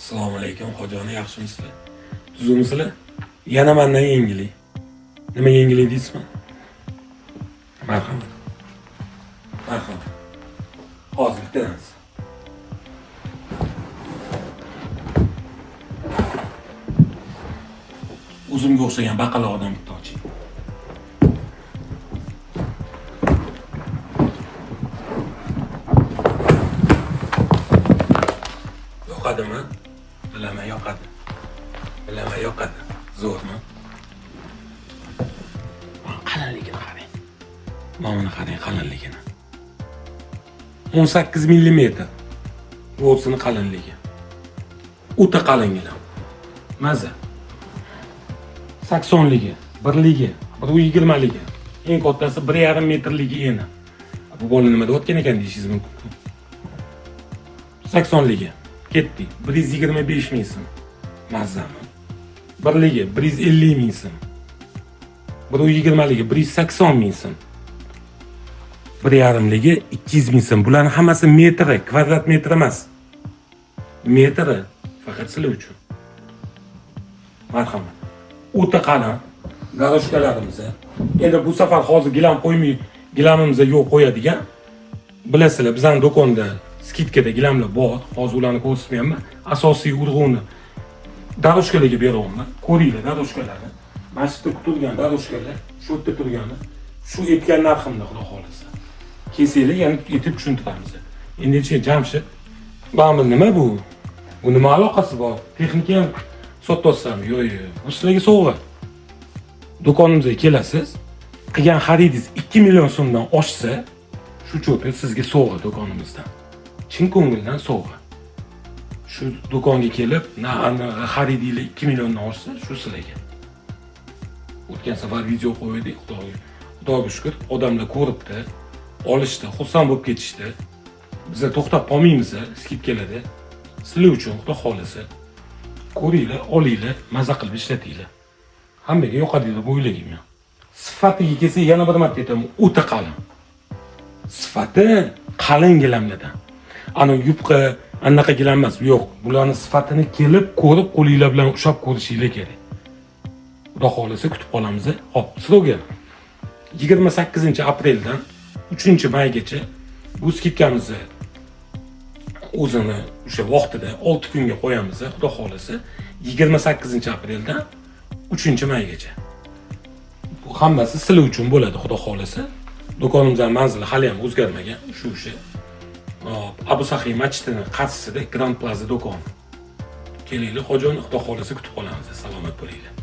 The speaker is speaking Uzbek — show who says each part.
Speaker 1: Assalomu alaykum, xo'joni, yaxshimisizlar? Tuzukmisizlar? Yana mendan yangilik. Nima yangilik deysizmi? Marhamat. Marhamat. Hozir bittamiz. O'zimga o'xshagan baqaloqdan bitta oching. Yoqadimi? Bilaman, yoqadi. Bilaman, yoqadi. Zo'rmi? Qalinligini qarang. Mana qarang qalinligini. 18 mm. Bo'lsini qalinligi. O'ta qalinglar. Maza. 80ligi, 1ligi, 120ligi. Eng kattasi 1,5 metrligi eni. Bu bola nima deyotgan ekan deyishingiz mumkin. 80ligi. Ketdi. 125 ming so'm. Mazami. 1ligi 150 ming so'm. 120ligi 180 ming so'm. 1,5ligi 200 ming so'm. Bularning hammasi metri, kvadrat metr emas. Metri faqat sizlar uchun. Marhamat. O'ta qalin garoshkalarimiz. Endi bu safar hozir gilam qo'ymay, gilamimizga yo'q qo'yadigan. Bilasizlar, bizning do'konda skidkada gilamlar bor. Hozir ularni ko'rsatmayman. Asosiy urg'uni daroshkalarga beryapman. Ko'ringlar daroshkalarni. Masjidda kutilgan daroshkalar, shu yerda turgani, shu etgan narximda xudo xolisa. Kesinglar, yana etib tushuntiramiz. Endi Jamshid, mana nima bu? Bu nima aloqasi bor? Texnika ham sotyapsizmi? Yo'q. Bu sizlarga sovg'a. Do'konimizga kelasiz. Qilgan xaridingiz 2 million so'mdan oshsa, shu cho'pi sizga sovg'a do'konimizdan. Chin ko'ngildan sovg'a. Shu do'konga kelib, xaridinglar 2 milliondan oshsa, shu sizlarga. O'tgan safar video qo'ydik, Xudoga shukr, odamlar ko'ribdi, olishdi, xursand bo'lib ketishdi. Bizlar to'xtab qolmaymiz, skidkalarda. Sizlar uchun xudo xolisa. Ko'ringlar, olinglar, maza qilib ishlatinglar. Hammaga yoqadi deb o'ylayman. Sifatiga kelsa, yana bir marta aytaman, o'ta qalin. Sifati qalin gilamlardan. Ana yupqa, anaqa gilam emas, yo'q. Bularning sifatini kelib, ko'rib, qo'linglar bilan ushlab ko'rishinglar kerak. Xudo xolisa kutib qolamiz. Hop, slogan. 28-apreldan 3-maygacha bu skidkamizni o'zini o'sha vaqtida 6 kunga qo'yamiz, xudo xolisa. 28-apreldan 3-maygacha. Bu hammasi sizlar uchun bo'ladi, xudo xolisa. Do'konimizning manzili hali ham o'zgarmagan, shu o'sha. Abu Sahiy masjidining qarshisida Grand Plaza do'koni. Kelinglar, xo'joni, xudo xolisa kutib qolamiz. Salomat bo'linglar.